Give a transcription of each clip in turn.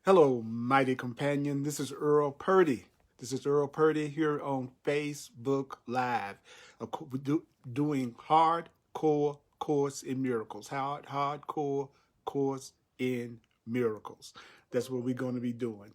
Hello, mighty companion. This is Earl Purdy. This is Earl Purdy here on Facebook Live, doing hardcore course in miracles. Hardcore course in miracles. That's what we're going to be doing.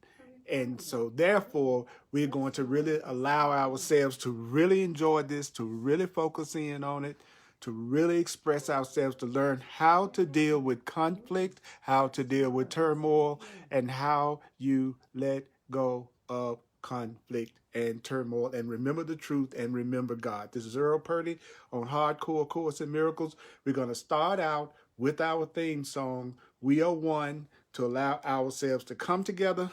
And so therefore, we're going to really allow ourselves to really enjoy this, to really focus in on it, to really express ourselves, to learn how to deal with conflict, how to deal with turmoil, and how you let go of conflict and turmoil and remember the truth and remember God. This is Earl Purdy on Hardcore Course in Miracles. We're going to start out with our theme song, We Are One, to allow ourselves to come together,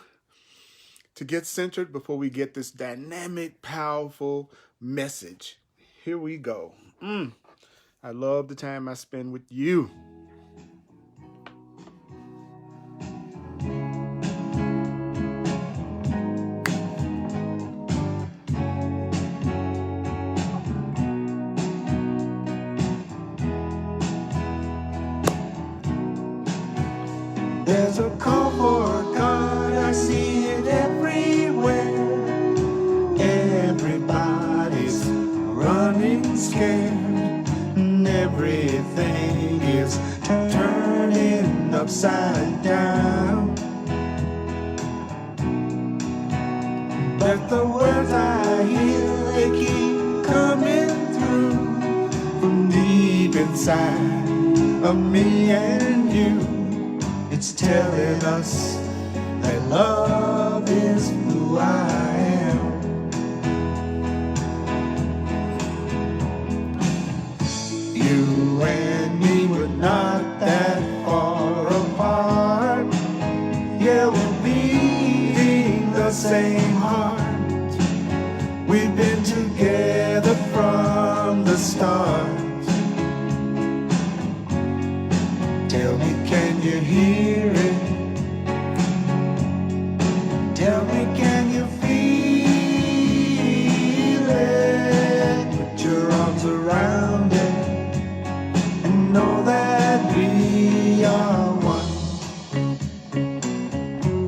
to get centered before we get this dynamic, powerful message. Here we go. I love the time I spend with you. There's a call for God, I see it everywhere. Everybody's running scared. Everything is turning upside down. But the words I hear, they keep coming through from deep inside of me and you. It's telling us that love is who I am. You and me were not that far apart. Yeah, we're beating the same heart. We've been together from the start. Tell me, can you hear it? Tell me, can you feel it? Put your arms around it. Know that we are one.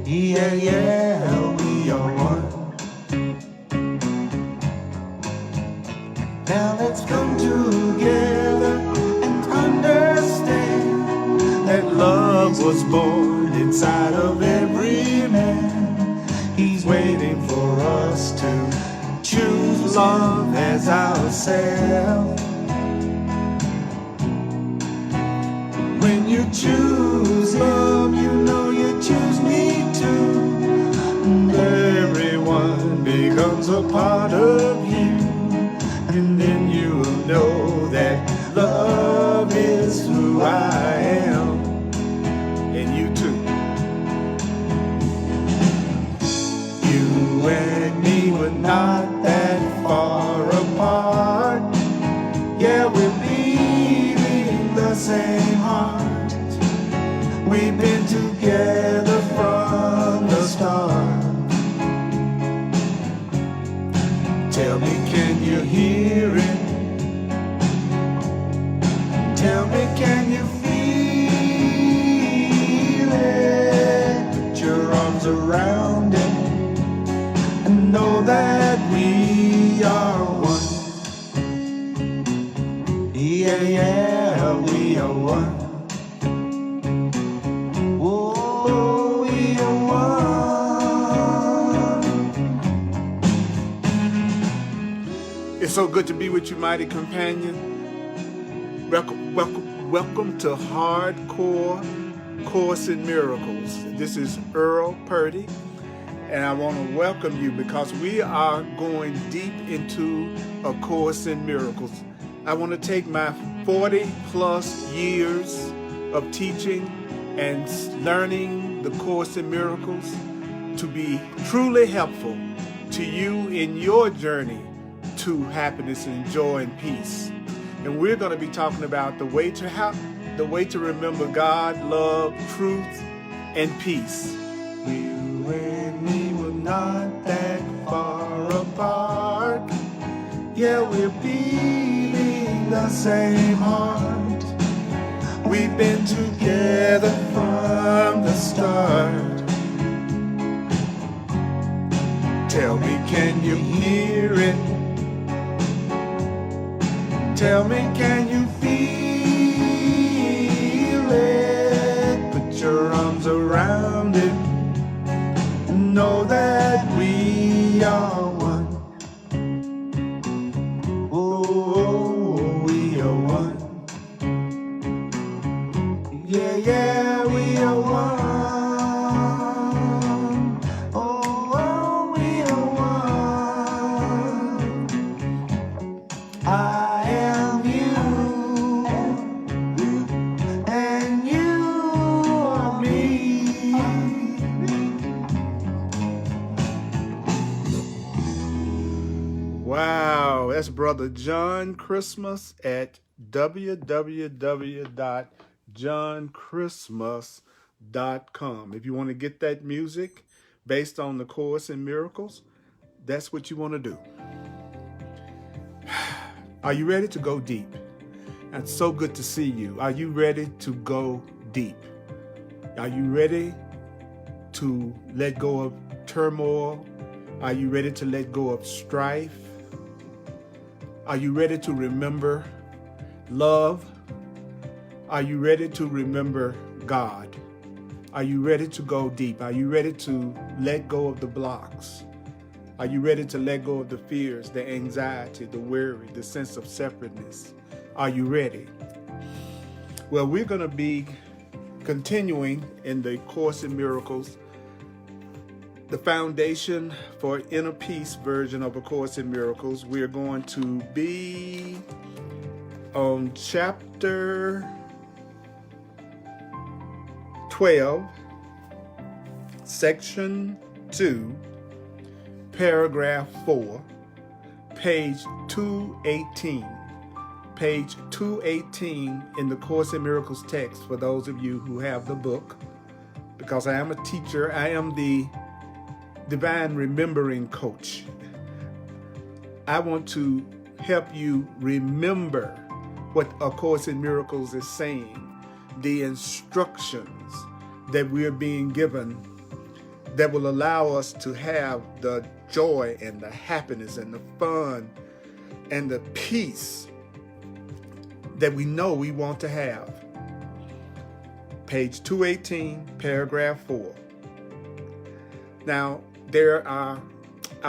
Yeah, yeah, we are one. Now let's come together and understand that love was born inside of every man. He's waiting for us to choose love as ourselves. When you choose love, you know you choose me too. And everyone becomes a part of you. And then you will know that love is who I am. And you too. You and me were not that far apart. Yeah, we're beating the same heart. We've been together from the start. Tell me, can you hear it? Tell me, can you feel it? Put your arms around it and know that we are one. Yeah, yeah, we are one. It's so good to be with you, mighty companion. Welcome to Hardcore Course in Miracles. This is Earl Purdy, and I want to welcome you because we are going deep into a Course in Miracles. I want to take my 40 plus years of teaching and learning the Course in Miracles to be truly helpful to you in your journey to happiness and joy and peace. And we're going to be talking about the way to remember God, love, truth, and peace. You and me were not that far apart. Yeah, we're beating the same heart. We've been together from the start. can you hear it? Tell me, can you feel it? Put your arms around it. Know that we are one. Oh, we are one. Yeah, yeah, we are one. Oh, we are one. I am you, and you are me. Wow, that's Brother John Christmas at www.johnchristmas.com. If you want to get that music based on the Course in Miracles, that's what you want to do. Are you ready to go deep? It's so good to see you. Are you ready to go deep? Are you ready to let go of turmoil? Are you ready to let go of strife? Are you ready to remember love? Are you ready to remember God? Are you ready to go deep? Are you ready to let go of the blocks? Are you ready to let go of the fears, the anxiety, the worry, the sense of separateness? Are you ready? Well, we're going to be continuing in the Course in Miracles, the foundation for inner peace version of A Course in Miracles. We're going to be on chapter 12, section 2, paragraph 4, page 218. Page 218 in the Course in Miracles text, for those of you who have the book, because I am a teacher. I am the divine remembering coach. I want to help you remember what A Course in Miracles is saying, the instructions that we're being given that will allow us to have the joy and the happiness and the fun and the peace that we know we want to have. Page 218, paragraph 4. Now, I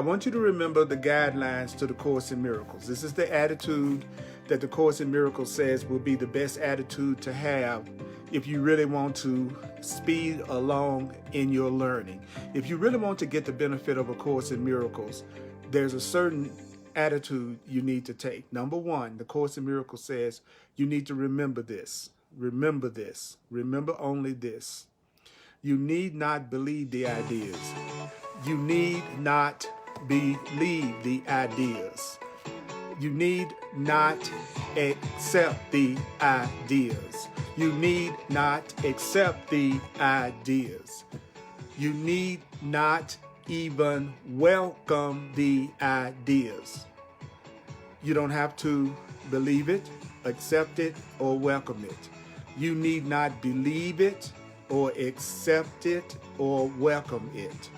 want you to remember the guidelines to the Course in Miracles. This is the attitude that the Course in Miracles says will be the best attitude to have if you really want to speed along in your learning. If you really want to get the benefit of A Course in Miracles, there's a certain attitude you need to take. Number one, the Course in Miracles says you need to remember this. Remember this. Remember only this. You need not believe the ideas. You need not believe the ideas. You need not accept the ideas. You need not accept the ideas. You need not even welcome the ideas. You don't have to believe it, accept it, or welcome it. You need not believe it or accept it or welcome it.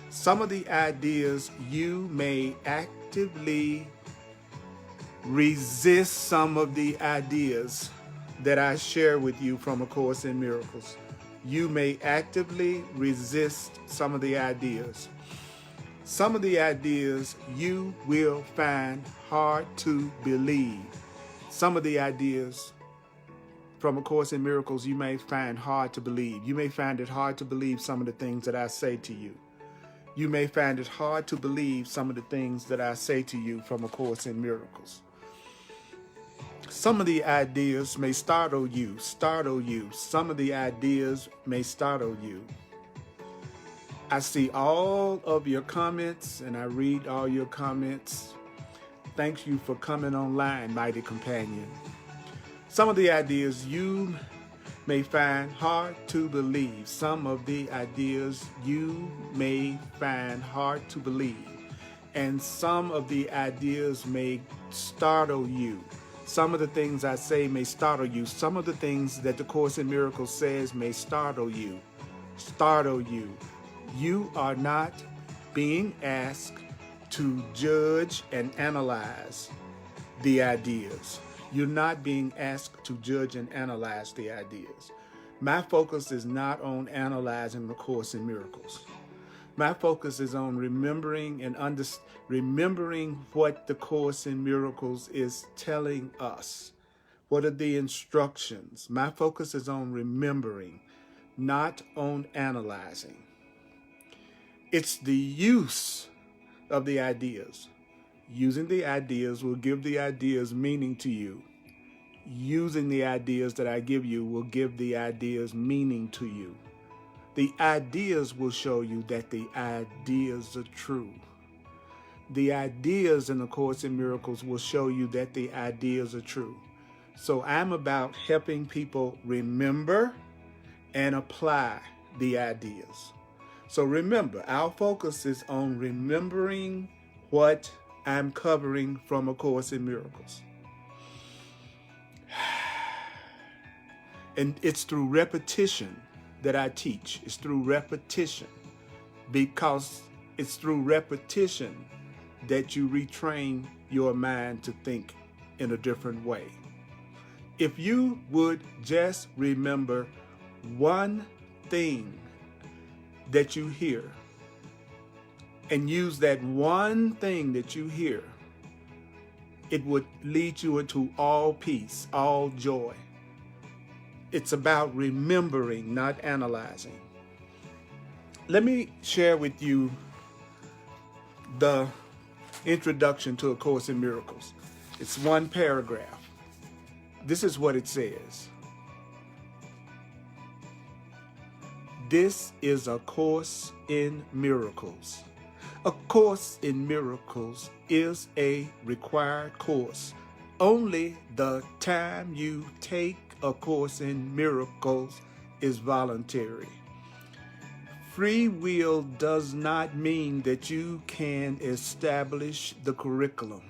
Some of the ideas you may actively resist. Some of the ideas that I share with you from A Course in Miracles, you may actively resist some of the ideas. Some of the ideas you will find hard to believe. Some of the ideas from A Course in Miracles you may find hard to believe. You may find it hard to believe some of the things that I say to you. You may find it hard to believe some of the things that I say to you from A Course in Miracles. Some of the ideas may startle you. Some of the ideas may startle you. I see all of your comments and I read all your comments. Thank you for coming online, mighty companion. Some of the ideas you may find hard to believe. Some of the ideas you may find hard to believe. And some of the ideas may startle you. Some of the things I say may startle you. Some of the things that the Course in Miracles says may startle you. You are not being asked to judge and analyze the ideas. You're not being asked to judge and analyze the ideas. My focus is not on analyzing the Course in Miracles. My focus is on remembering remembering what the Course in Miracles is telling us. What are the instructions? My focus is on remembering, not on analyzing. It's the use of the ideas. Using the ideas will give the ideas meaning to you. Using the ideas that I give you will give the ideas meaning to you. The ideas will show you that the ideas are true. The ideas in the Course in Miracles will show you that the ideas are true. So I'm about helping people remember and apply the ideas. So remember, our focus is on remembering what I'm covering from A Course in Miracles. And it's through repetition that I teach. It's through repetition, because it's through repetition that you retrain your mind to think in a different way. If you would just remember one thing that you hear and use that one thing that you hear, it would lead you into all peace, all joy. It's about remembering, not analyzing. Let me share with you the introduction to A Course in Miracles. It's one paragraph. This is what it says. This is A Course in Miracles. A Course in Miracles is a required course. Only the time you take A Course in Miracles is voluntary. Free will does not mean that you can establish the curriculum.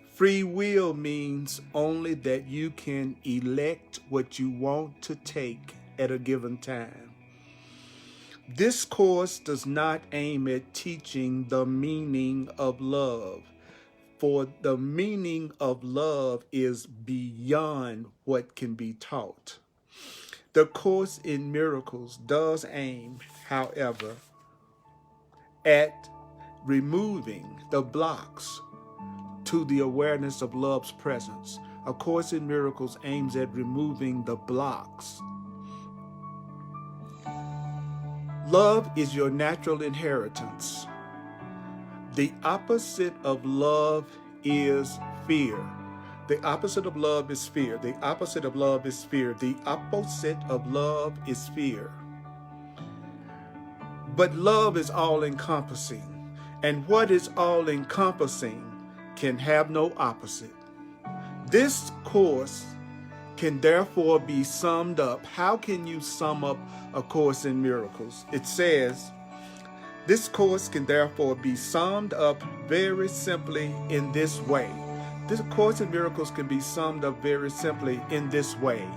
Free will means only that you can elect what you want to take at a given time. This course does not aim at teaching the meaning of love, for the meaning of love is beyond what can be taught. The Course in Miracles does aim, however, at removing the blocks to the awareness of love's presence. A Course in Miracles aims at removing the blocks. Love is your natural inheritance. The opposite of love is fear. The opposite of love is fear. The opposite of love is fear. The opposite of love is fear. But love is all-encompassing, and what is all-encompassing can have no opposite. This course can therefore be summed up. How can you sum up A Course in Miracles? It says, this course can therefore be summed up very simply in this way. This Course in Miracles can be summed up very simply in this way.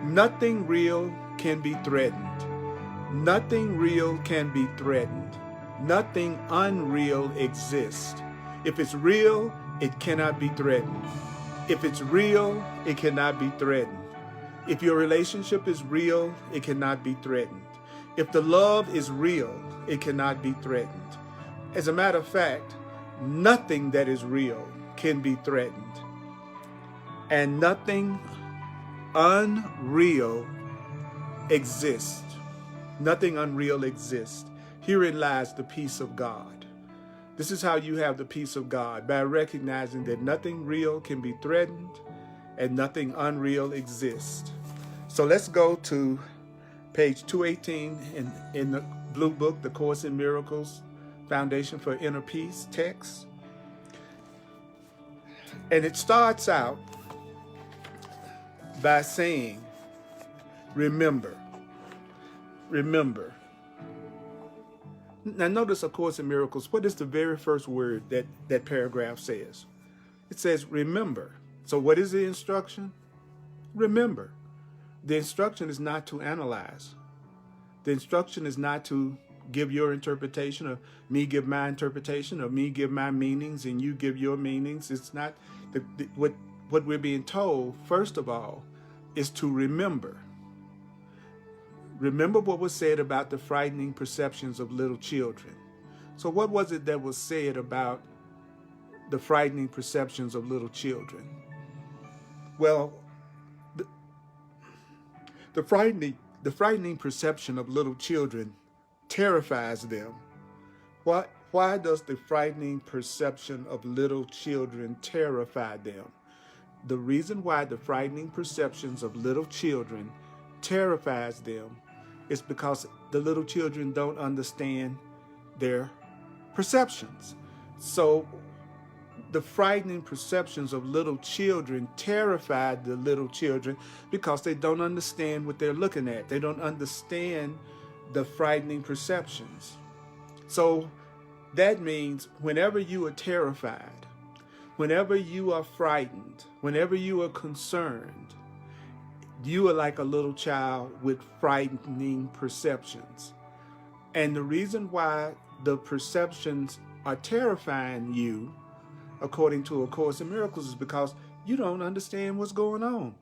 Nothing real can be threatened. Nothing real can be threatened. Nothing unreal exists. If it's real, it cannot be threatened. If it's real, it cannot be threatened. If your relationship is real, it cannot be threatened. If the love is real, it cannot be threatened. As a matter of fact, nothing that is real can be threatened. And nothing unreal exists. Nothing unreal exists. Herein lies the peace of God. This is how you have the peace of God, by recognizing that nothing real can be threatened and nothing unreal exists. So let's go to page 218 in the blue book, The Course in Miracles, Foundation for Inner Peace text. And it starts out by saying, remember. Remember. Now notice A Course in Miracles, what is the very first word that paragraph says? It says remember. So what is the instruction? Remember. The instruction is not to analyze. The instruction is not to give your interpretation, or me give my interpretation, or me give my meanings and you give your meanings. It's not what we're being told, first of all, is to remember. Remember what was said about the frightening perceptions of little children. So what was it that was said about the frightening perceptions of little children? Well, the frightening perception of little children terrifies them. Why does the frightening perception of little children terrify them? The reason why the frightening perceptions of little children terrifies them is because the little children don't understand their perceptions. So the frightening perceptions of little children terrified the little children because they don't understand what they're looking at. They don't understand the frightening perceptions. So that means whenever you are terrified, whenever you are frightened, whenever you are concerned, you are like a little child with frightening perceptions. And the reason why the perceptions are terrifying you, according to A Course in Miracles, is because you don't understand what's going on.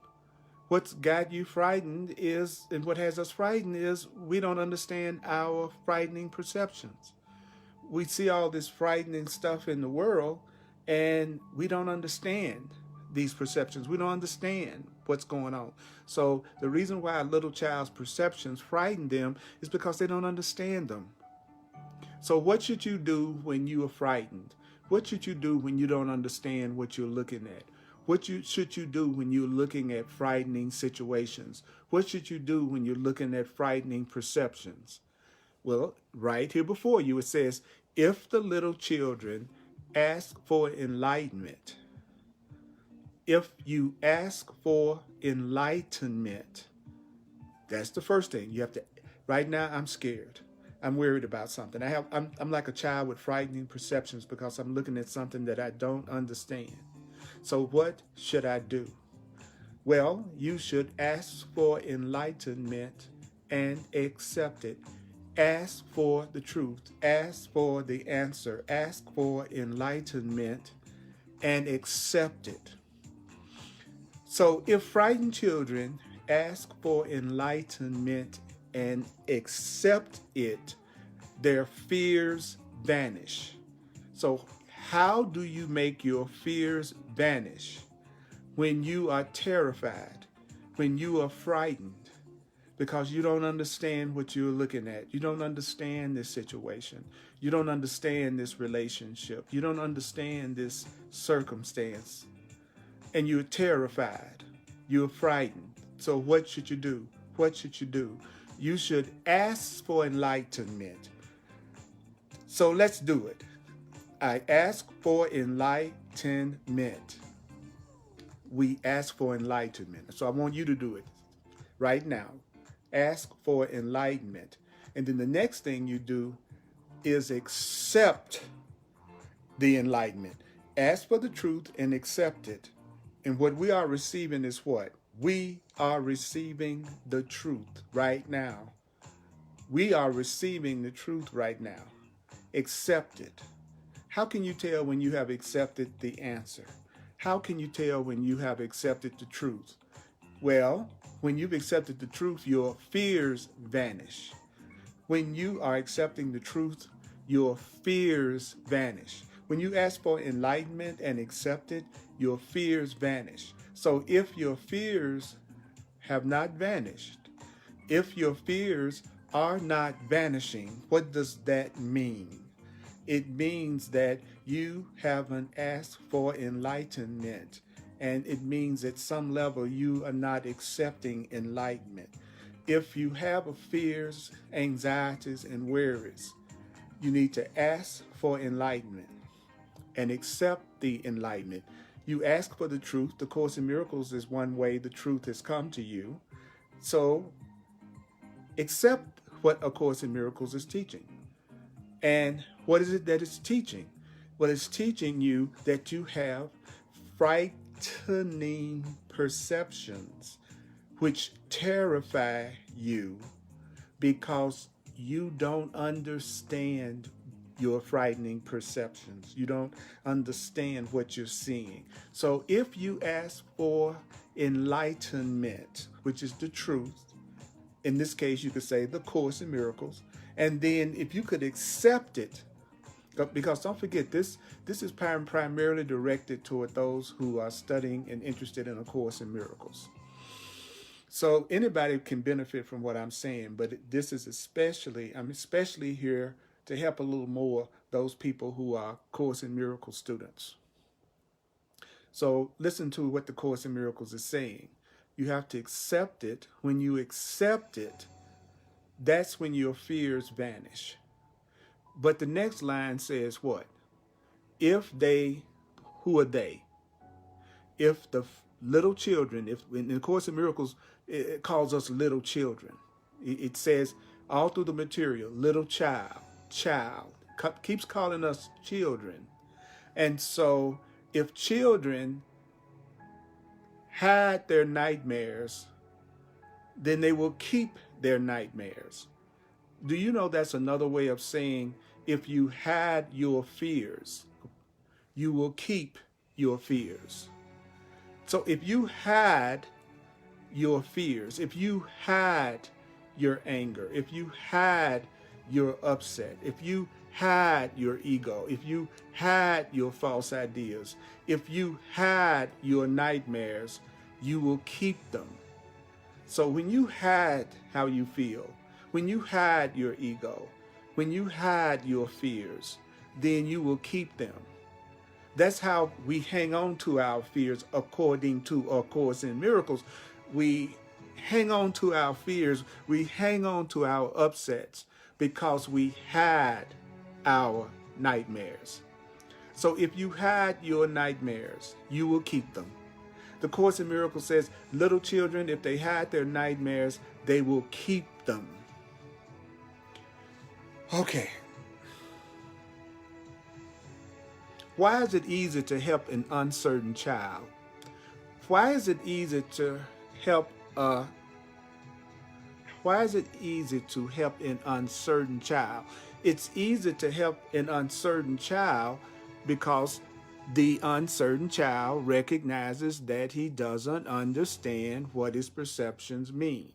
What's got you frightened is, and what has us frightened is, we don't understand our frightening perceptions. We see all this frightening stuff in the world, and we don't understand these perceptions. We don't understand what's going on. So the reason why a little child's perceptions frighten them is because they don't understand them. So what should you do when you are frightened? What should you do when you don't understand what you're looking at? What should you do when you're looking at frightening situations? What should you do when you're looking at frightening perceptions? Well, right here before you, it says, if the little children ask for enlightenment, if you ask for enlightenment, that's the first thing. You have to, right now I'm scared. I'm worried about something. I'm like a child with frightening perceptions because I'm looking at something that I don't understand. So what should I do? Well, you should ask for enlightenment and accept it. Ask for the truth. Ask for the answer. Ask for enlightenment and accept it. So if frightened children ask for enlightenment and accept it, their fears vanish. So how do you make your fears vanish? When you are terrified, when you are frightened, because you don't understand what you're looking at. You don't understand this situation. You don't understand this relationship. You don't understand this circumstance. And you're terrified. You're frightened. So what should you do? What should you do? You should ask for enlightenment. So let's do it. I ask for enlightenment. We ask for enlightenment. So I want you to do it right now. Ask for enlightenment. And then the next thing you do is accept the enlightenment. Ask for the truth and accept it. And what we are receiving is what? We are receiving the truth right now. We are receiving the truth right now. Accept it. How can you tell when you have accepted the answer? How can you tell when you have accepted the truth? Well, when you've accepted the truth, your fears vanish. When you are accepting the truth, your fears vanish. When you ask for enlightenment and accept it, your fears vanish. So if your fears have not vanished, if your fears are not vanishing, what does that mean? It means that you haven't asked for enlightenment. And it means at some level you are not accepting enlightenment. If you have fears, anxieties, and worries, you need to ask for enlightenment and accept the enlightenment. You ask for the truth. The Course in Miracles is one way the truth has come to you. So accept what A Course in Miracles is teaching. And what is it that it's teaching? Well, it's teaching you that you have frightening perceptions which terrify you because you don't understand your frightening perceptions. You don't understand what you're seeing. So if you ask for enlightenment, which is the truth, in this case, you could say the Course in Miracles, and then if you could accept it, because don't forget, this is primarily directed toward those who are studying and interested in A Course in Miracles. So anybody can benefit from what I'm saying, but this is I'm especially here to help a little more those people who are Course in Miracles students. So listen to what the Course in Miracles is saying. You have to accept it. When you accept it, that's when your fears vanish. But the next line says what? If they, who are they? If the little children, if in the Course in Miracles, it calls us little children. It says all through the material, little child, keeps calling us children. And so if children hide their nightmares, then they will keep their nightmares. Do you know that's another way of saying if you hide your fears, you will keep your fears? So if you hide your fears, if you hide your anger, if you hide your upset, if you hide your ego, if you hide your false ideas, if you hide your nightmares, you will keep them. So when you hide how you feel, when you hide your ego, when you hide your fears, then you will keep them. That's how we hang on to our fears according to A Course in Miracles. We hang on to our fears, we hang on to our upsets because we hide our nightmares. So if you hide your nightmares, you will keep them. The Course in Miracles says, little children, if they hide their nightmares, they will keep them. Okay. Why is it easy to help an uncertain child? Why is it easy to help an uncertain child? It's easy to help an uncertain child because the uncertain child recognizes that he doesn't understand what his perceptions mean.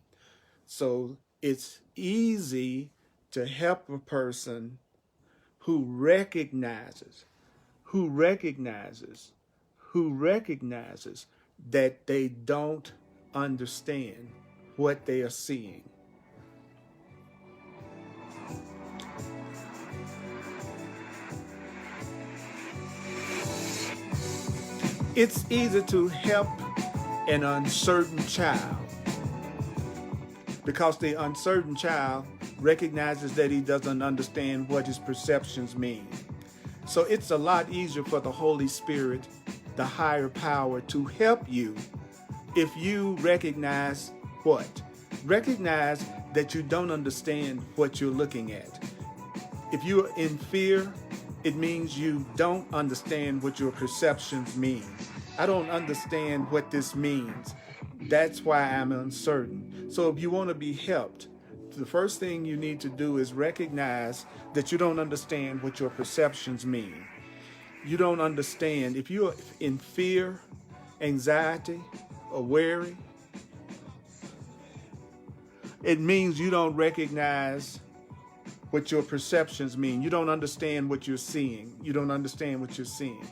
So it's easy to help a person who recognizes that they don't understand what they are seeing. It's easy to help an uncertain child because the uncertain child recognizes that he doesn't understand what his perceptions mean. So it's a lot easier for the Holy Spirit, the higher power, to help you if you recognize what? Recognize that you don't understand what you're looking at. If you're in fear, it means you don't understand what your perceptions mean. I don't understand what this means. That's why I'm uncertain. So if you want to be helped, the first thing you need to do is recognize that you don't understand what your perceptions mean. You don't understand. If you're in fear, anxiety, or worry, it means you don't recognize what your perceptions mean. You don't understand what you're seeing. You don't understand what you're seeing.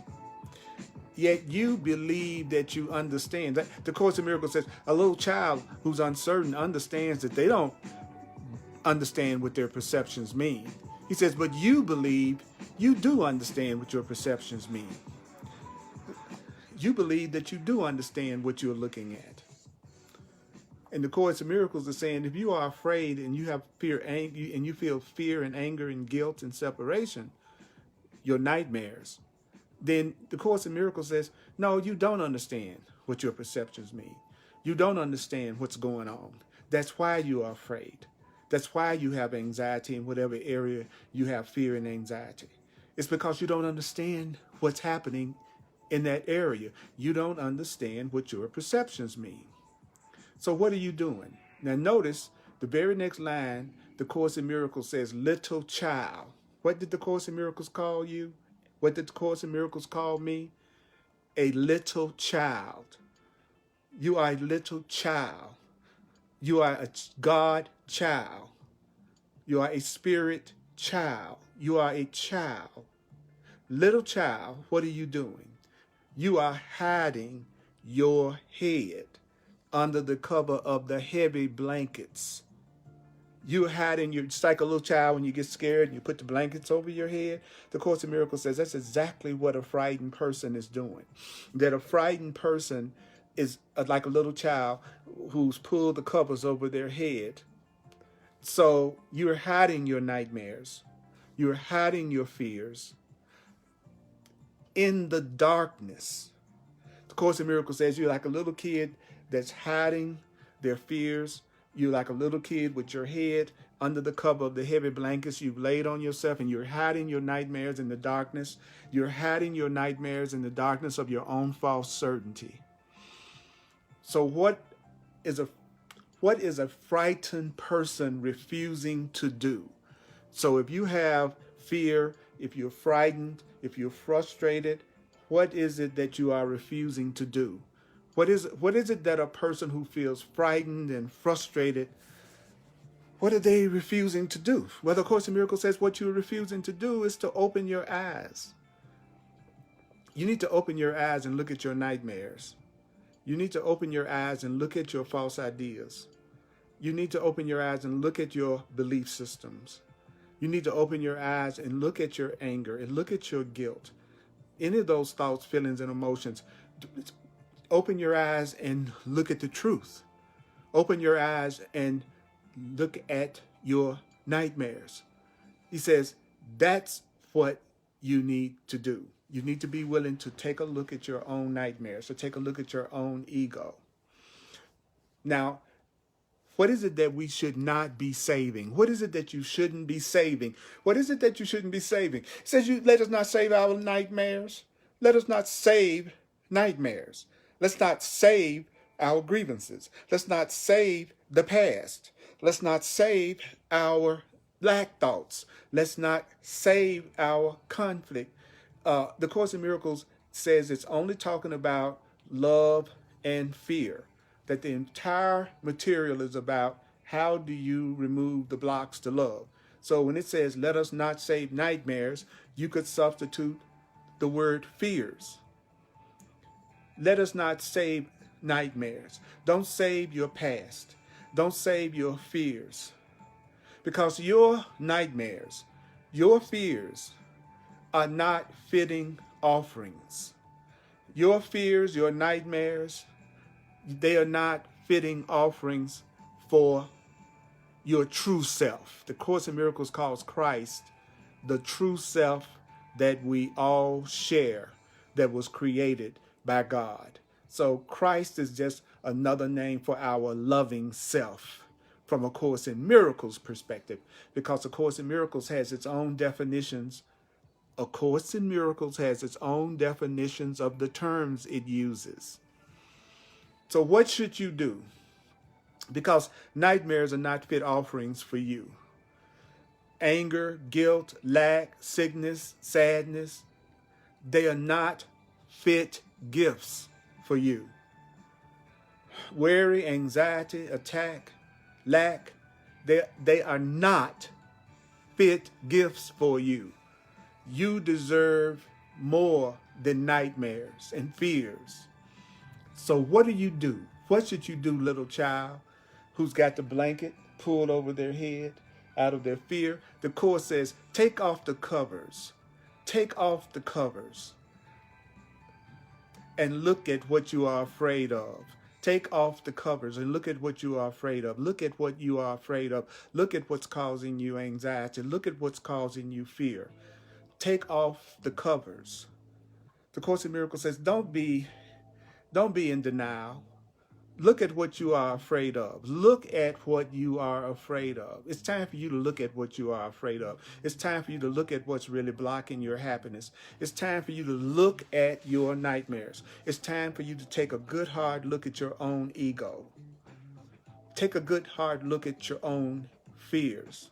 Yet you believe that you understand. The Course in Miracles says a little child who's uncertain understands that they don't understand what their perceptions mean. He says, but you believe you do understand what your perceptions mean. You believe that you do understand what you're looking at. And the Course in Miracles is saying, if you are afraid and you have fear, and you feel fear and anger and guilt and separation, your nightmares, then the Course in Miracles says, no, you don't understand what your perceptions mean. You don't understand what's going on. That's why you are afraid. That's why you have anxiety in whatever area you have fear and anxiety. It's because you don't understand what's happening in that area. You don't understand what your perceptions mean. So what are you doing? Now notice the very next line, The Course in Miracles says, little child. What did the Course in Miracles call you? What did the Course in Miracles call me? A little child. You are a little child. You are a God child. You are a spirit child. You are a child. Little child, what are you doing? You are hiding your head under the cover of the heavy blankets. You're hiding it's like a little child when you get scared and you put the blankets over your head. The Course in Miracles says that's exactly what a frightened person is doing. That a frightened person is like a little child who's pulled the covers over their head. So you're hiding your nightmares. You're hiding your fears in the darkness. The Course in Miracles says you're like a little kid that's hiding their fears. You're like a little kid with your head under the cover of the heavy blankets you've laid on yourself, and you're hiding your nightmares in the darkness. You're hiding your nightmares in the darkness of your own false certainty. So what is a frightened person refusing to do? So if you have fear, if you're frightened, if you're frustrated, what is it that you are refusing to do? What is it that a person who feels frightened and frustrated, what are they refusing to do? Well, the Course in Miracles says what you're refusing to do is to open your eyes. You need to open your eyes and look at your nightmares. You need to open your eyes and look at your false ideas. You need to open your eyes and look at your belief systems. You need to open your eyes and look at your anger and look at your guilt. Any of those thoughts, feelings, and emotions. Open your eyes and look at the truth. Open your eyes and look at your nightmares. He says that's what you need to do. You need to be willing to take a look at your own nightmares, to take a look at your own ego. Now, what is it that we should not be saving? What is it that you shouldn't be saving? What is it that you shouldn't be saving? It says, let us not save our nightmares. Let us not save nightmares. Let's not save our grievances. Let's not save the past. Let's not save our black thoughts. Let's not save our conflict. The Course in Miracles says it's only talking about love and fear. That the entire material is about how do you remove the blocks to love. So when it says, let us not save nightmares, you could substitute the word fears. Let us not save nightmares. Don't save your past. Don't save your fears. Because your nightmares, your fears are not fitting offerings. Your fears, your nightmares, they are not fitting offerings for your true self. The Course in Miracles calls Christ the true self that we all share, that was created by God. So Christ is just another name for our loving self from a Course in Miracles perspective, because a Course in Miracles has its own definitions. A Course in Miracles has its own definitions of the terms it uses. So what should you do? Because nightmares are not fit offerings for you. Anger, guilt, lack, sickness, sadness, they are not fit gifts for you. Worry, anxiety, attack, lack, they are not fit gifts for you. You deserve more than nightmares and fears. So what do you do? What should you do, little child who's got the blanket pulled over their head out of their fear? The Course says, take off the covers. Take off the covers and look at what you are afraid of. Take off the covers and look at what you are afraid of. Look at what you are afraid of. Look at what's causing you anxiety. Look at what's causing you fear. Take off the covers. The Course in Miracles says, don't be in denial. Look at what you are afraid of. Look at what you are afraid of. It's time for you to look at what you are afraid of. It's time for you to look at what's really blocking your happiness. It's time for you to look at your nightmares. It's time for you to take a good hard look at your own ego. Take a good hard look at your own fears.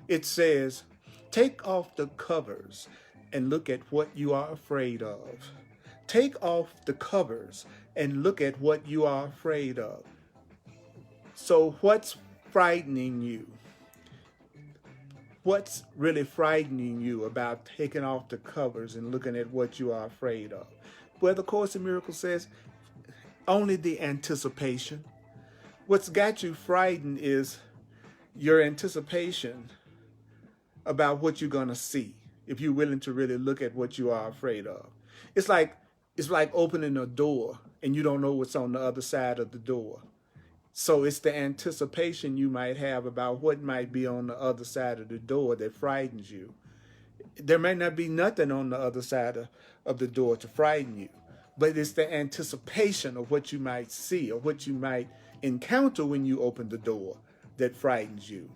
It says, take off the covers and look at what you are afraid of. Take off the covers and look at what you are afraid of. So what's frightening you? What's really frightening you about taking off the covers and looking at what you are afraid of? Well, the Course in Miracles says only the anticipation. What's got you frightened is your anticipation about what you're going to see if you're willing to really look at what you are afraid of. It's like opening a door and you don't know what's on the other side of the door. So it's the anticipation you might have about what might be on the other side of the door that frightens you. There may not be nothing on the other side of the door to frighten you, but it's the anticipation of what you might see or what you might encounter when you open the door that frightens you.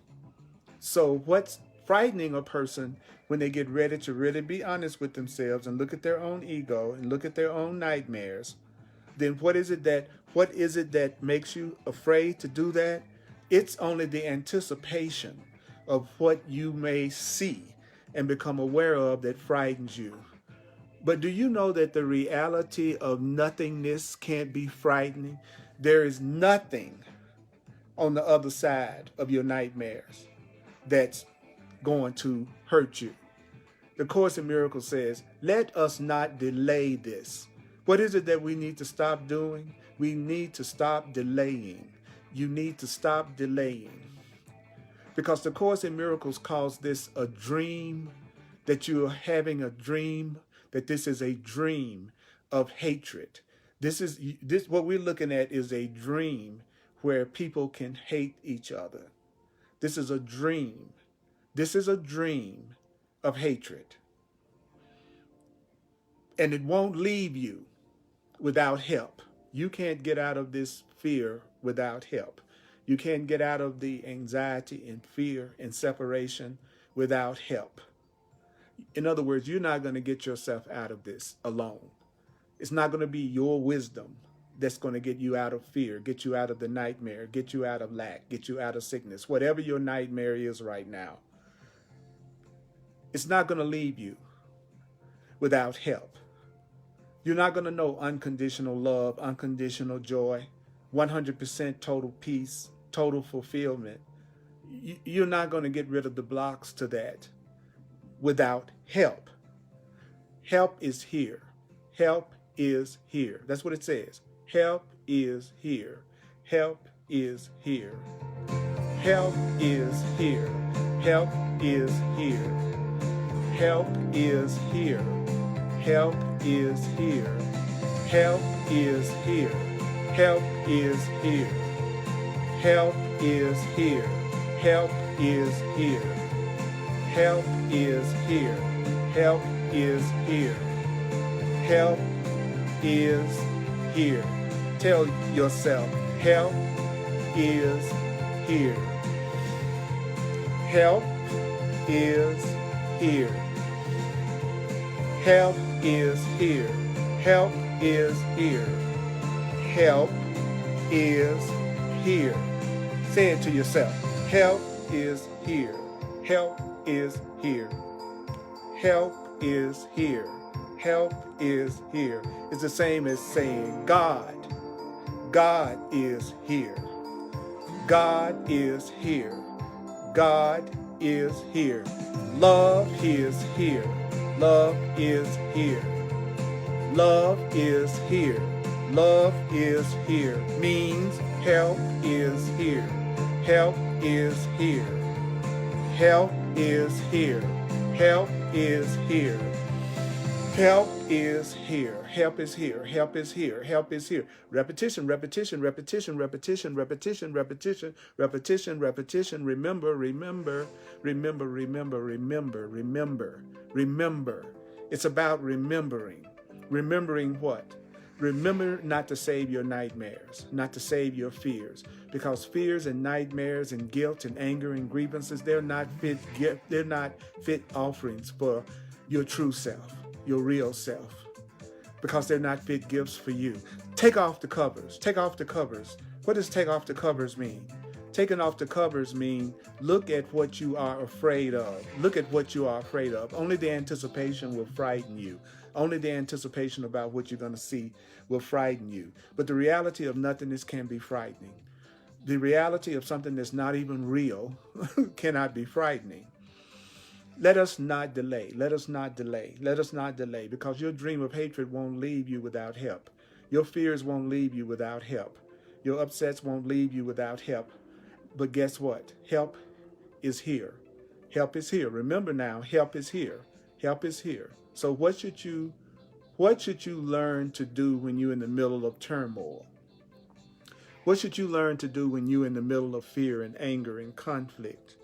So what's frightening a person when they get ready to really be honest with themselves and look at their own ego and look at their own nightmares, then what is it that makes you afraid to do that? It's only the anticipation of what you may see and become aware of that frightens you. But do you know that the reality of nothingness can't be frightening? There is nothing on the other side of your nightmares that's going to hurt you. The Course in Miracles says, let us not delay this. What is it that we need to stop doing? We need to stop delaying. You need to stop delaying. Because the Course in Miracles calls this a dream, that you are having a dream, that this is a dream of hatred. This what we're looking at is a dream where people can hate each other. This is a dream. This is a dream of hatred. And it won't leave you without help. You can't get out of this fear without help. You can't get out of the anxiety and fear and separation without help. In other words, you're not going to get yourself out of this alone. It's not going to be your wisdom that's going to get you out of fear, get you out of the nightmare, get you out of lack, get you out of sickness, whatever your nightmare is right now. It's not going to leave you without help. You're not going to know unconditional love, unconditional joy, 100% total peace, total fulfillment. You're not going to get rid of the blocks to that without help. Help is here. Help is here. That's what it says. Help is here. Help is here. Help is here. Help is here. Help is here. Help is here. Help is here. Help is here. Help is here. Help is here. Help is here. Help is here. Help is here. Tell yourself, help is here. Help is here. Help is here. Help is here. Help is here. Say it to yourself. Help is here. Help is here. Help is here. Help is here. It's the same as saying God. God is here. God is here. God is here. Love is here. Love is here. Love is here. Love is here. Means help is here. Help is here. Help is here. Help is here. Help is here. Help is here. Help is here. Help is here. Repetition, repetition, repetition, repetition, repetition, repetition, repetition, repetition. Remember, remember, remember, remember, remember, remember, remember. It's about remembering. Remembering what? Remember not to save your nightmares, not to save your fears, because fears and nightmares and guilt and anger and grievances, they're not fit offerings for your true self, your real self, because they're not fit gifts for you. Take off the covers. Take off the covers. What does take off the covers mean? Taking off the covers mean look at what you are afraid of. Look at what you are afraid of. Only the anticipation will frighten you. Only the anticipation about what you're going to see will frighten you. But the reality of nothingness can be frightening. The reality of something that's not even real cannot be frightening. Let us not delay. Let us not delay. Let us not delay, because your dream of hatred won't leave you without help. Your fears won't leave you without help. Your upsets won't leave you without help. But guess what? Help is here. Help is here. Remember now, help is here. Help is here. So what should you learn to do when you're in the middle of turmoil? What should you learn to do when you're in the middle of fear and anger and conflict?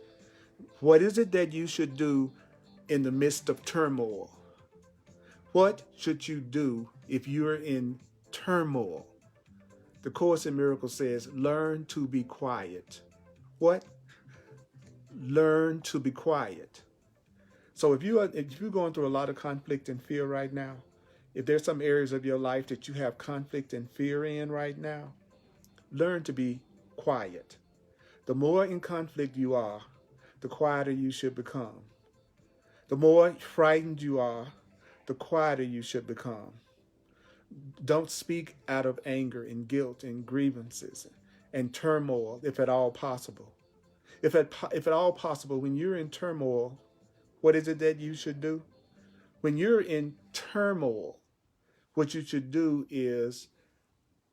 What is it that you should do in the midst of turmoil? What should you do if you're in turmoil? The Course in Miracles says, learn to be quiet. What? Learn to be quiet. So if you're going through a lot of conflict and fear right now, if there's some areas of your life that you have conflict and fear in right now, learn to be quiet. The more in conflict you are, the quieter you should become. The more frightened you are, the quieter you should become. Don't speak out of anger and guilt and grievances and turmoil, if at all possible. If at all possible, when you're in turmoil, what is it that you should do? When you're in turmoil, what you should do is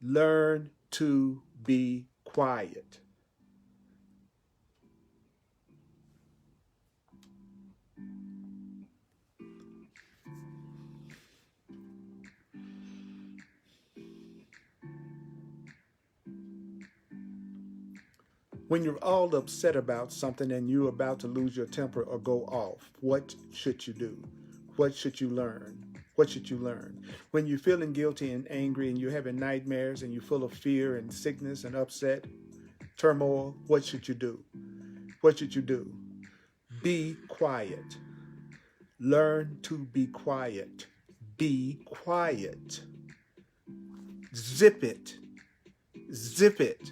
learn to be quiet. When you're all upset about something and you're about to lose your temper or go off, what should you do? What should you learn? What should you learn? When you're feeling guilty and angry and you're having nightmares and you're full of fear and sickness and upset, turmoil, what should you do? What should you do? Be quiet. Learn to be quiet. Be quiet. Zip it. Zip it.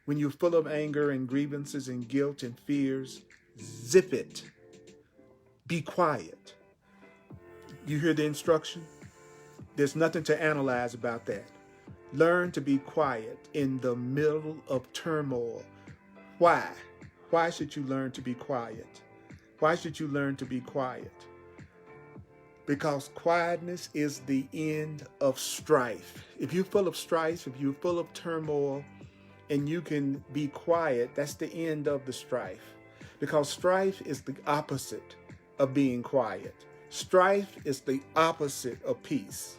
When you're full of anger and grievances and guilt and fears, zip it. Be quiet. You hear the instruction? There's nothing to analyze about that. Learn to be quiet in the middle of turmoil. Why? Why should you learn to be quiet? Why should you learn to be quiet? Because quietness is the end of strife. If you're full of strife, if you're full of turmoil, and you can be quiet, that's the end of the strife. Because strife is the opposite of being quiet. Strife is the opposite of peace.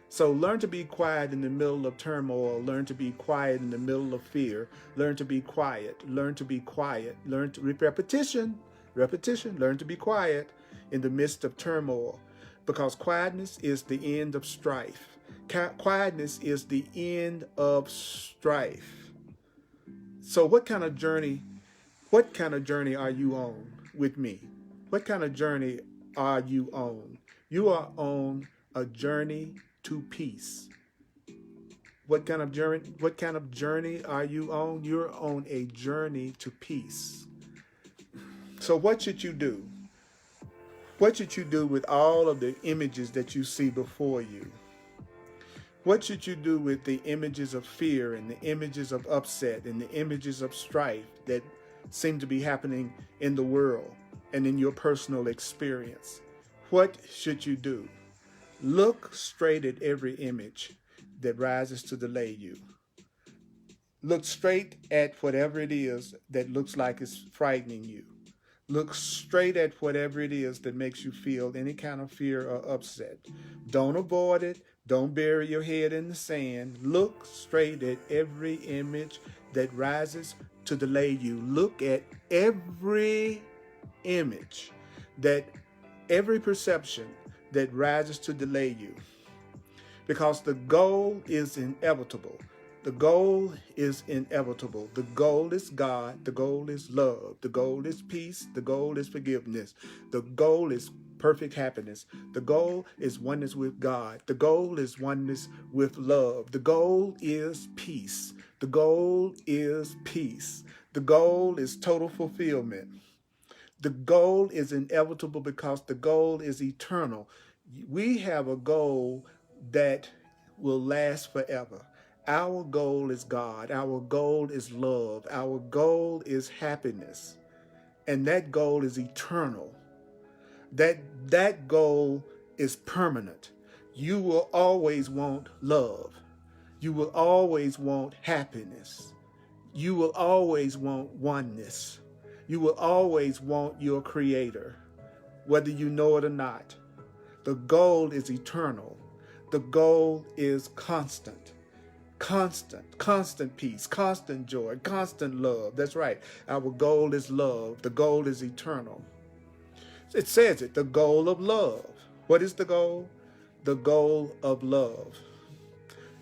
So learn to be quiet in the middle of turmoil. Learn to be quiet in the middle of fear. Learn to be quiet. Learn to be quiet. Learn to repetition. Learn to be quiet in the midst of turmoil. Because quietness is the end of strife. Quietness is the end of strife. So what kind of journey are you on with me? What kind of journey are you on? You are on a journey to peace. What kind of journey are you on? You're on a journey to peace. So what should you do? What should you do with all of the images that you see before you? What should you do with the images of fear and the images of upset and the images of strife that seem to be happening in the world and in your personal experience? What should you do? Look straight at every image that rises to delay you. Look straight at whatever it is that looks like it's frightening you. Look straight at whatever it is that makes you feel any kind of fear or upset. Don't avoid it. Don't bury your head in the sand. Look straight at every image that rises to delay you. Look at every image, every perception that rises to delay you. Because the goal is inevitable. The goal is inevitable. The goal is God. The goal is love. The goal is peace. The goal is forgiveness. The goal is perfect happiness. The goal is oneness with God. The goal is oneness with love. The goal is peace. The goal is peace. The goal is total fulfillment. The goal is inevitable because the goal is eternal. We have a goal that will last forever. Our goal is God. Our goal is love. Our goal is happiness. And that goal is eternal. That goal is permanent. You will always want love. You will always want happiness. You will always want oneness. You will always want your Creator, whether you know it or not. The goal is eternal. The goal is constant. Constant peace, constant joy, constant love. That's right. Our goal is love. The goal is eternal. It says it, the goal of love. What is the goal? The goal of love.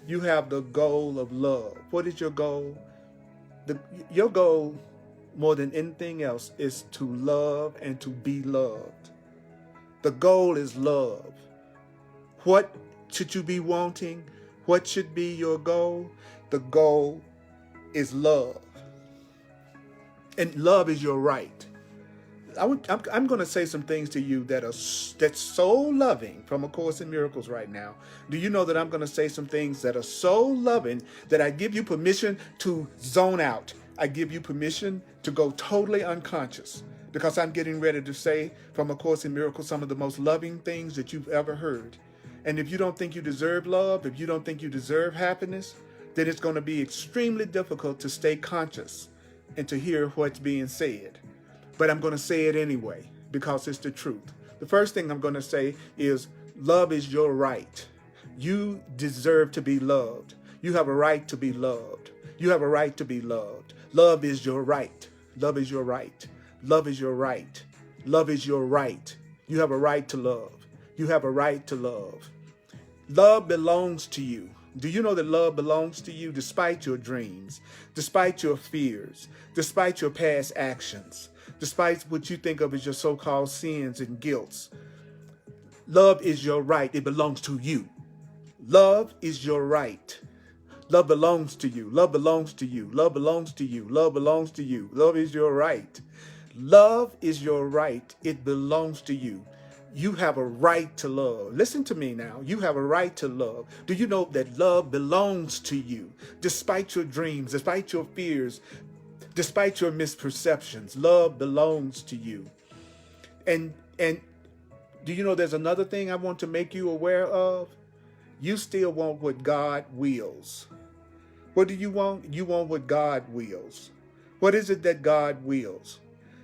You have the goal of love. What is your goal? Your goal, more than anything else, is to love and to be loved. The goal is love. What should you be wanting? What should be your goal? The goal is love. And love is your right. I'm going to say some things to you that's so loving from A Course in Miracles right now. Do you know that I'm going to say some things that are so loving that I give you permission to zone out? I give you permission to go totally unconscious, because I'm getting ready to say from A Course in Miracles some of the most loving things that you've ever heard. And if you don't think you deserve love, if you don't think you deserve happiness, then it's going to be extremely difficult to stay conscious and to hear what's being said. But I'm going to say it anyway, because it's the truth. The first thing I'm going to say is love is your right. You deserve to be loved. You have a right to be loved. You have a right to be loved. Love is your right. Love is your right. Love is your right. Love is your right. You have a right to love. You have a right to love. Love belongs to you. Do you know that love belongs to you despite your dreams, despite your fears, despite your past actions, despite what you think of as your so-called sins and guilts? Love is your right. It belongs to you. Love is your right. Love belongs to you. Love belongs to you. Love belongs to you. Love belongs to you. Love is your right. Love is your right. It belongs to you. You have a right to love. Listen to me now. You have a right to love. Do you know that love belongs to you? Despite your dreams, despite your fears, despite your misperceptions, love belongs to you. And do you know there's another thing I want to make you aware of? You still want what God wills. What do you want? You want what God wills. What is it that God wills?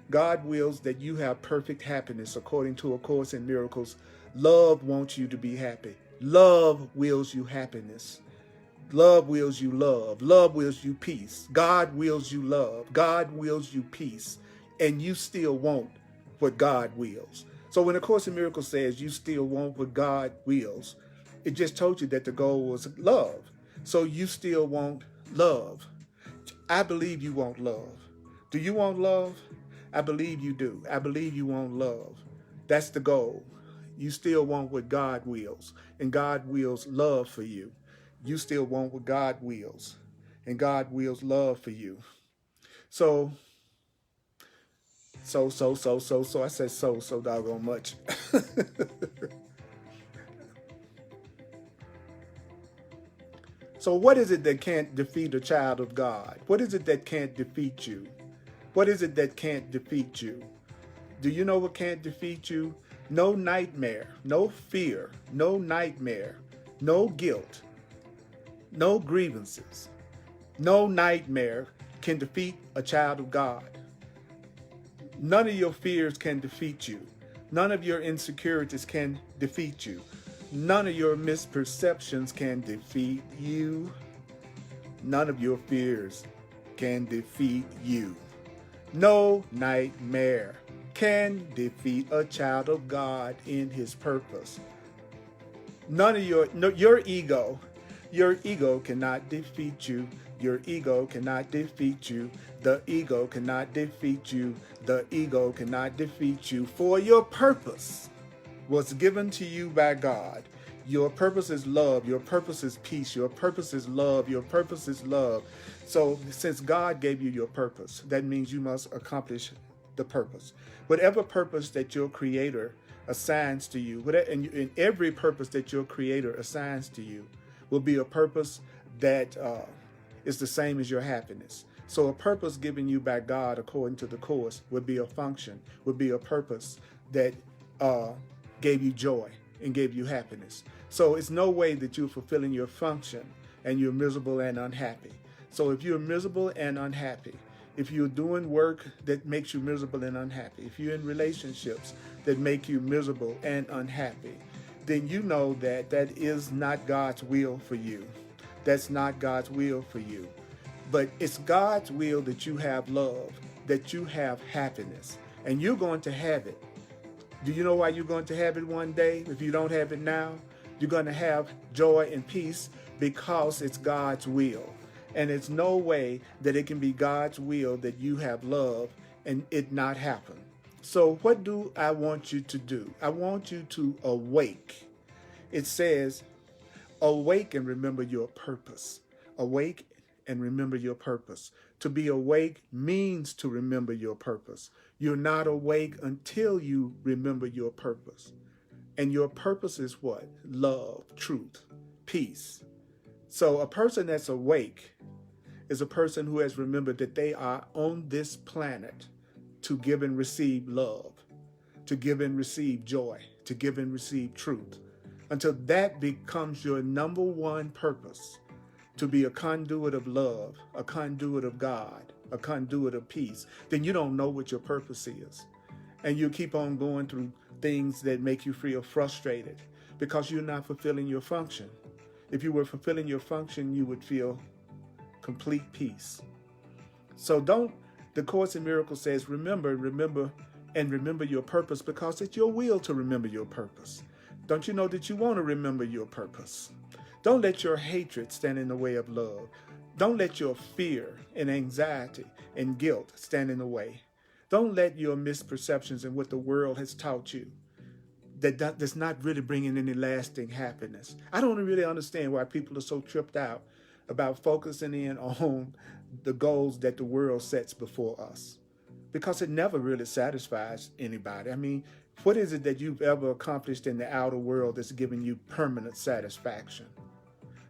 God wills that you have perfect happiness according to A Course in Miracles. Love wants you to be happy. Love wills you happiness. Love wills you love. Love wills you peace. God wills you love. God wills you peace. And you still want what God wills. So when A Course in Miracles says you still want what God wills, it just told you that the goal was love. So you still want love. I believe you want love. Do you want love? I believe you do. I believe you want love. That's the goal. You still want what God wills, and God wills love for you. You still want what God wills, and God wills love for you. So I said so doggone much. So what is it that can't defeat a child of God? What is it that can't defeat you? What is it that can't defeat you? Do you know what can't defeat you? No nightmare, no fear, no nightmare, no guilt, no grievances. No nightmare can defeat a child of God. None of your fears can defeat you. None of your insecurities can defeat you. None of your misperceptions can defeat you. None of your fears can defeat you. No nightmare can defeat a child of God in his purpose. None of your ego cannot defeat you. Your ego cannot defeat you. The ego cannot defeat you. The ego cannot defeat you. For your purpose was given to you by God. Your purpose is love. Your purpose is peace. Your purpose is love. Your purpose is love. So since God gave you your purpose, that means you must accomplish the purpose. Whatever purpose that your Creator assigns to you, and every purpose that your Creator assigns to you will be a purpose that is the same as your happiness. So a purpose given you by God according to the course would be a function, would be a purpose that gave you joy and gave you happiness. So it's no way that you're fulfilling your function and you're miserable and unhappy. So if you're miserable and unhappy, if you're doing work that makes you miserable and unhappy, if you're in relationships that make you miserable and unhappy, then you know that that is not God's will for you. That's not God's will for you. But it's God's will that you have love, that you have happiness, and you're going to have it. Do you know why you're going to have it one day? If you don't have it now, you're going to have joy and peace because it's God's will. And it's no way that it can be God's will that you have love and it not happen. So what do I want you to do? I want you to awake. It says, awake and remember your purpose. Awake and remember your purpose. To be awake means to remember your purpose. You're not awake until you remember your purpose. And your purpose is what? Love, truth, peace. So a person that's awake is a person who has remembered that they are on this planet to give and receive love, to give and receive joy, to give and receive truth. Until that becomes your number one purpose, to be a conduit of love, a conduit of God, a conduit of peace, then you don't know what your purpose is. And you keep on going through things that make you feel frustrated because you're not fulfilling your function. If you were fulfilling your function, you would feel complete peace. So the Course in Miracles says, remember your purpose because it's your will to remember your purpose. Don't you know that you want to remember your purpose? Don't let your hatred stand in the way of love. Don't let your fear and anxiety and guilt stand in the way. Don't let your misperceptions and what the world has taught you that's not really bringing any lasting happiness. I don't really understand why people are so tripped out about focusing in on the goals that the world sets before us, because it never really satisfies anybody. I mean, what is it that you've ever accomplished in the outer world that's giving you permanent satisfaction?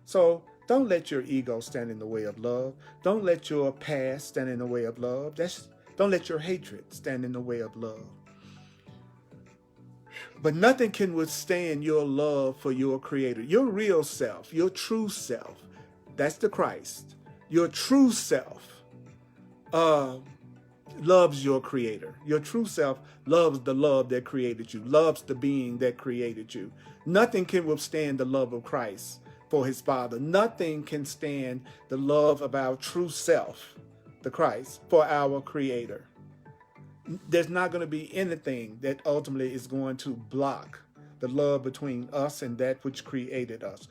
So don't let your ego stand in the way of love. Don't let your past stand in the way of love. Don't let your hatred stand in the way of love. But nothing can withstand your love for your Creator. Your real self, your true self, that's the Christ. Your true self loves your Creator. Your true self loves the love that created you, loves the being that created you. Nothing can withstand the love of Christ for his Father. Nothing can stand the love of our true self, the Christ, for our Creator. There's not going to be anything that ultimately is going to block the love between us and that which created us.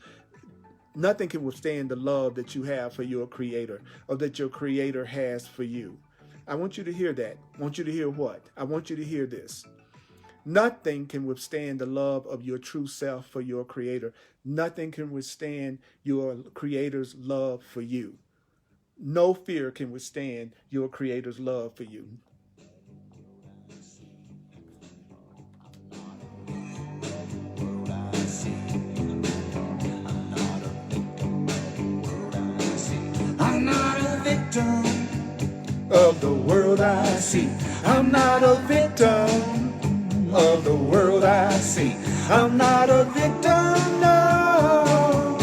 Nothing can withstand the love that you have for your Creator, or that your Creator has for you. I want you to hear that. I want you to hear what? I want you to hear this. Nothing can withstand the love of your true self for your Creator. Nothing can withstand your Creator's love for you. No fear can withstand your Creator's love for you. I'm not a victim of the world I see. I'm not a victim of the world I see. I'm not a victim, no,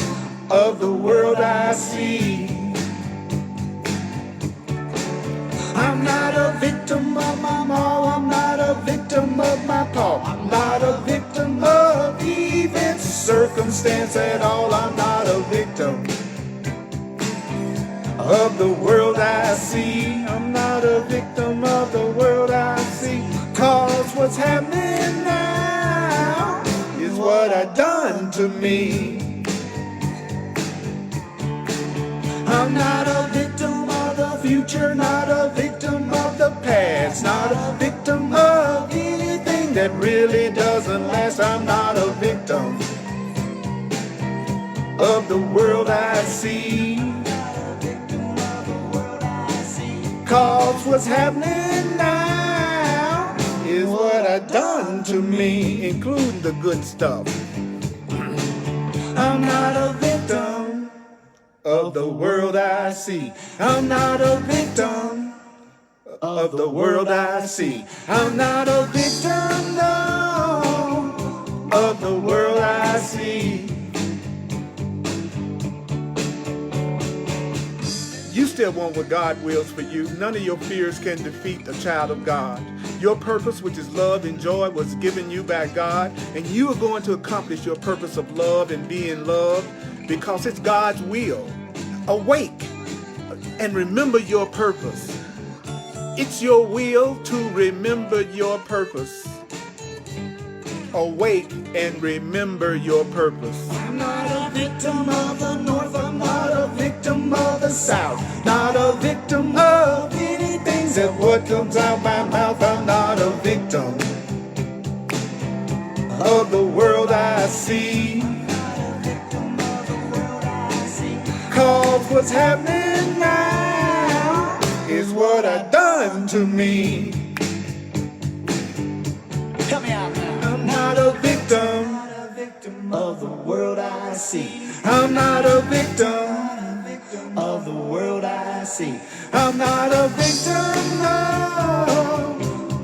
of the world I see. I'm not a victim of my mom. I'm not a victim of my pa. I'm not a victim of events, circumstance at all. I'm not a victim of the world I see. I'm not a victim of the world I see. Cause what's happening now is what I done to me. I'm not a victim of the future, not a victim of the past, not a victim of anything that really doesn't last. I'm not a victim of the world I see. 'Cause what's happening now is what I done to me, including the good stuff. I'm not a victim of the world I see. I'm not a victim of the world I see. I'm not a victim, no, of the world I see. You still want what God wills for you. None of your fears can defeat a child of God. Your purpose, which is love and joy, was given you by God, and you are going to accomplish your purpose of love and being loved because it's God's will. Awake and remember your purpose. It's your will to remember your purpose. Awake and remember your purpose. I'm not a victim of the North. I'm not a victim of the South. Not a victim of anything that what comes out my mouth. I'm not a victim of the world I see. 'Cause what's happening now is what I done to me. Help me out now. I'm not a victim of the world I see. I'm not a victim of the world I see. I'm not a victim, no,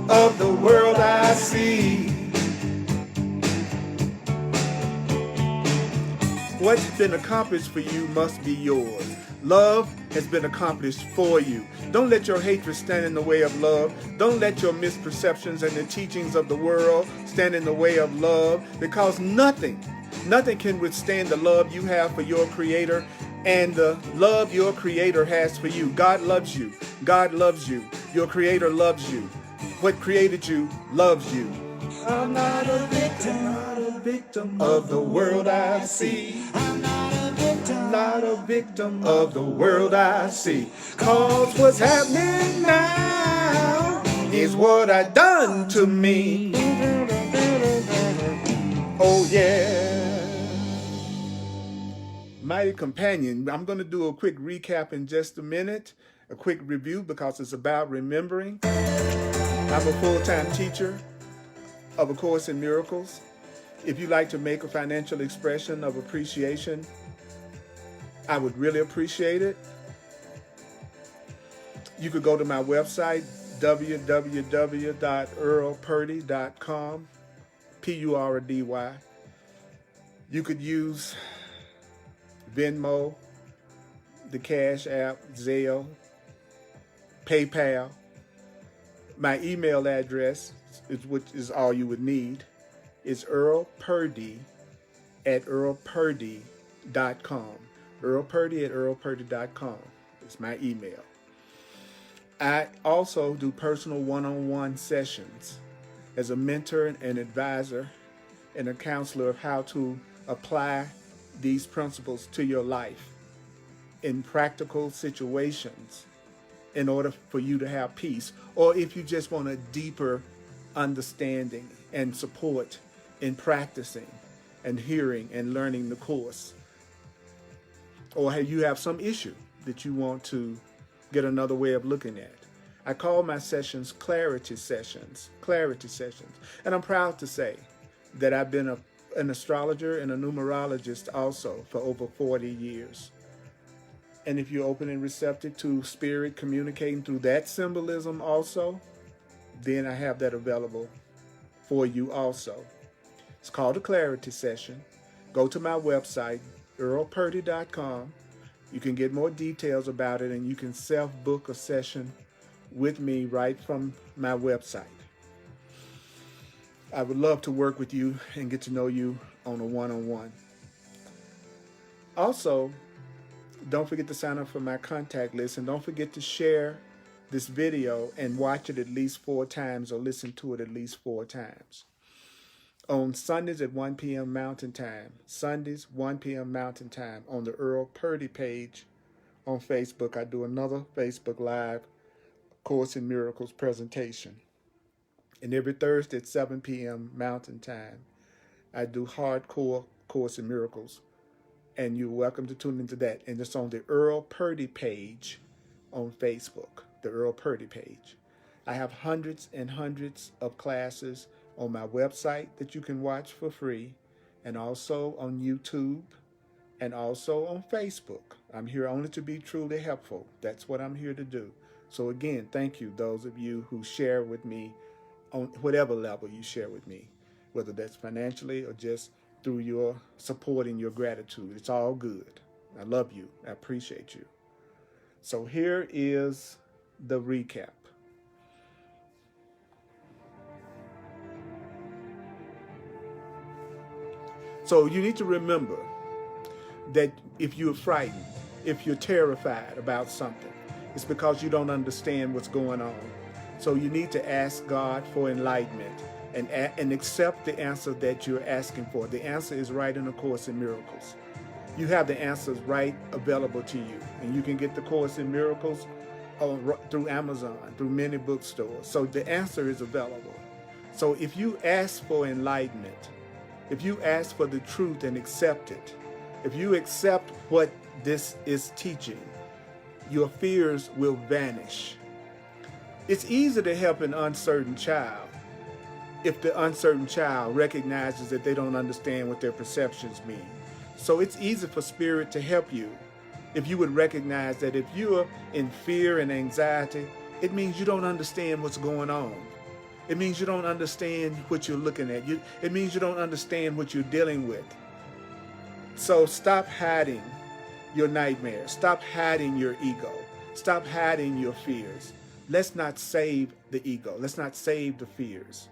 of the world I see. What's been accomplished for you must be yours. Love has been accomplished for you. Don't let your hatred stand in the way of love. Don't let your misperceptions and the teachings of the world stand in the way of love, because nothing can withstand the love you have for your Creator and the love your Creator has for you. God loves you. God loves you. Your Creator loves you. What created you loves you. I'm not a victim of the world I see. I'm not a victim of the world I see. 'Cause what's happening now is what I done to me. Oh yeah. Mighty companion, I'm going to do a quick recap in just a minute, a quick review, because it's about remembering. I'm a full-time teacher of A Course in Miracles. If you'd like to make a financial expression of appreciation, I would really appreciate it. You could go to my website, www.earlpurdy.com, Purdy. You could use Venmo, the Cash App, Zelle, PayPal. My email address, which is all you would need, is earlpurdy@earlpurdy.com. earlpurdy@earlpurdy.com is my email. I also do personal one-on-one sessions as a mentor and advisor and a counselor of how to apply these principles to your life in practical situations in order for you to have peace, or if you just want a deeper understanding and support in practicing and hearing and learning the course, or you have some issue that you want to get another way of looking at. I call my sessions clarity sessions, and I'm proud to say that I've been an astrologer and a numerologist also for over 40 years. And if you're open and receptive to spirit communicating through that symbolism also, then I have that available for you also. It's called a clarity session. Go to my website, earlpurdy.com. You can get more details about it, and you can self-book a session with me right from my website. I would love to work with you and get to know you on a one-on-one. Also, don't forget to sign up for my contact list, and don't forget to share this video and watch it at least 4 times or listen to it at least 4 times. On Sundays at 1 p.m. Mountain Time, Sundays 1 p.m. Mountain Time, on the Earl Purdy page on Facebook, I do another Facebook Live Course in Miracles presentation. And every Thursday at 7 p.m. Mountain Time, I do hardcore Course in Miracles And you're welcome to tune into that. And it's on the Earl Purdy page on Facebook, the Earl Purdy page. I have hundreds and hundreds of classes on my website that you can watch for free, and also on YouTube, and also on Facebook. I'm here only to be truly helpful. That's what I'm here to do. So again, thank you, those of you who share with me on whatever level you share with me, whether that's financially or just through your support and your gratitude. It's all good. I love you. I appreciate you. So here is the recap. So you need to remember that if you're frightened, if you're terrified about something, it's because you don't understand what's going on. So you need to ask God for enlightenment and accept the answer that you're asking for. The answer is right in the Course in Miracles. You have the answers right available to you. And you can get the Course in Miracles through Amazon, through many bookstores. So the answer is available. So if you ask for enlightenment, if you ask for the truth and accept it, if you accept what this is teaching, your fears will vanish. It's easy to help an uncertain child if the uncertain child recognizes that they don't understand what their perceptions mean. So it's easy for Spirit to help you if you would recognize that if you're in fear and anxiety, it means you don't understand what's going on. It means you don't understand what you're looking at. It means you don't understand what you're dealing with. So stop hiding your nightmares. Stop hiding your ego. Stop hiding your fears. Let's not save the ego. Let's not save the fears.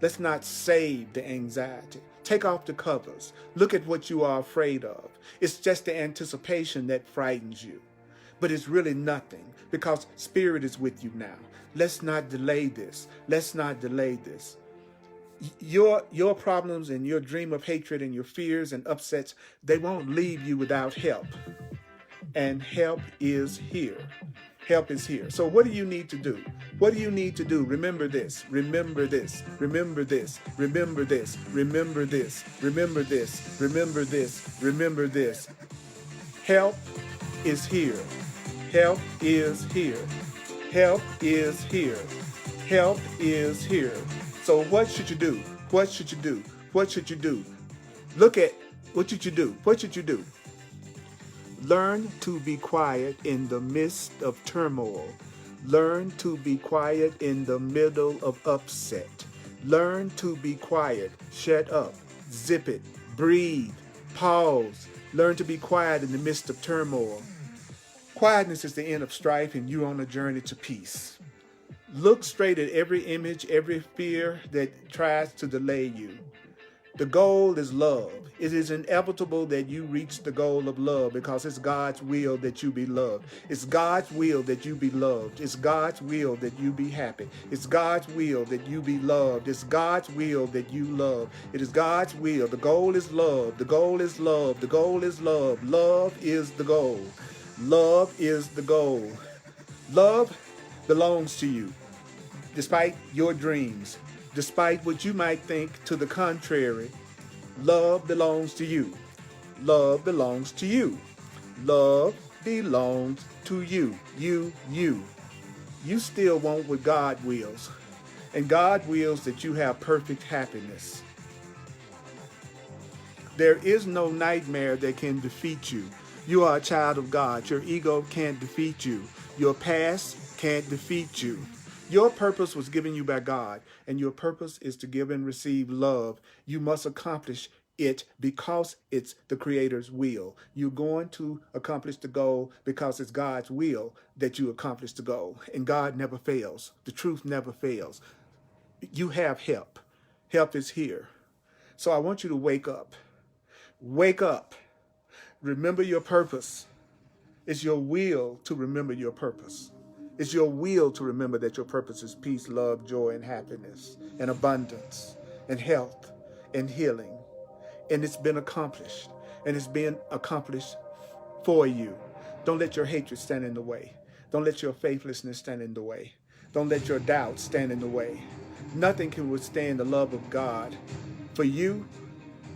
Let's not save the anxiety. Take off the covers. Look at what you are afraid of. It's just the anticipation that frightens you. But it's really nothing because Spirit is with you now. Let's not delay this. Let's not delay this. Your problems and your dream of hatred and your fears and upsets, they won't leave you without help. And help is here. Help is here. So what do you need to do? What do you need to do? Remember this. Remember this. Remember this. Remember this. Remember this. Remember this. Remember this. Remember this. Help is here. Help is here. Help is here. Help is here. So what should you do? What should you do? What should you do? Look at what should you do? What should you do? Learn to be quiet in the midst of turmoil. Learn to be quiet in the middle of upset. Learn to be quiet. Shut up. Zip it. Breathe. Pause. Learn to be quiet in the midst of turmoil. Quietness is the end of strife, and you're on a journey to peace. Look straight at every image, every fear that tries to delay you. The goal is love. It is inevitable that you reach the goal of love because it's God's will that you be loved. It's God's will that you be loved. It's God's will that you be happy. It's God's will that you be loved. It's God's will that you love. It is God's will. The goal is love. The goal is love. The goal is love. Love is the goal. Love is the goal. Love belongs to you, despite your dreams. Despite what you might think to the contrary, love belongs to you. Love belongs to you. Love belongs to you. You. You still want what God wills. And God wills that you have perfect happiness. There is no nightmare that can defeat you. You are a child of God. Your ego can't defeat you. Your past can't defeat you. Your purpose was given you by God, and your purpose is to give and receive love. You must accomplish it because it's the Creator's will. You're going to accomplish the goal because it's God's will that you accomplish the goal. And God never fails. The truth never fails. You have help. Help is here. So I want you to wake up. Wake up. Remember your purpose. It's your will to remember your purpose. It's your will to remember that your purpose is peace, love, joy, and happiness, and abundance, and health, and healing. And it's been accomplished. And it's been accomplished for you. Don't let your hatred stand in the way. Don't let your faithlessness stand in the way. Don't let your doubt stand in the way. Nothing can withstand the love of God for you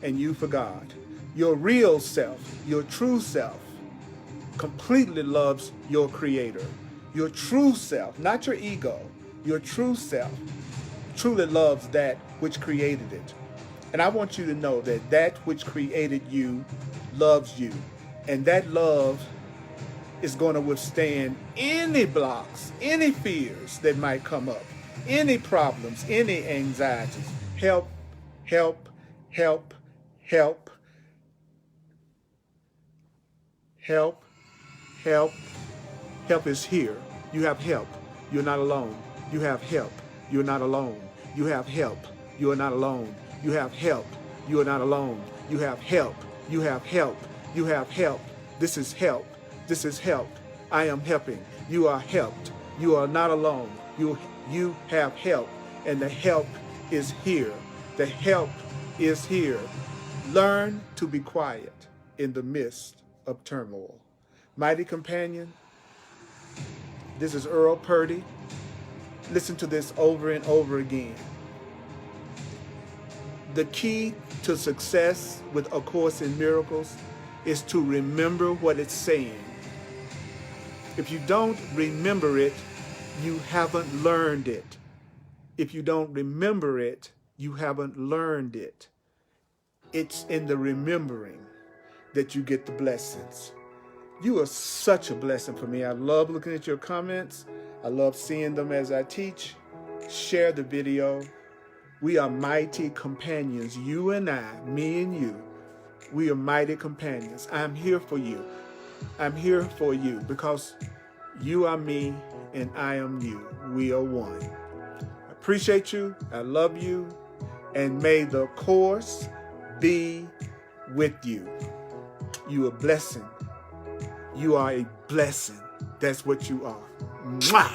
and you for God. Your real self, your true self, completely loves your Creator. Your true self, not your ego, your true self truly loves that which created it. And I want you to know that that which created you loves you. And that love is going to withstand any blocks, any fears that might come up, any problems, any anxieties. Help, help, help, help, help, help. Help is here. You have help. You're not alone. You have help. You're not alone. You have help. You are not alone. You have help. You are not alone. You have help. You have help. You have help. This is help. This is help. I am helping. You are helped. You are not alone. You have help. And the help is here. The help is here. Learn to be quiet in the midst of turmoil. Mighty companion, this is Earl Purdy. Listen to this over and over again. The key to success with A Course in Miracles is to remember what it's saying. If you don't remember it, you haven't learned it. If you don't remember it, you haven't learned it. It's in the remembering that you get the blessings. You are such a blessing for me. I love looking at your comments. I love seeing them as I teach. Share the video. We are mighty companions. You and I, me and you, we are mighty companions. I'm here for you. I'm here for you because you are me and I am you. We are one. I appreciate you. I love you. And may the Course be with you. You are a blessing. You are a blessing. That's what you are. Mwah!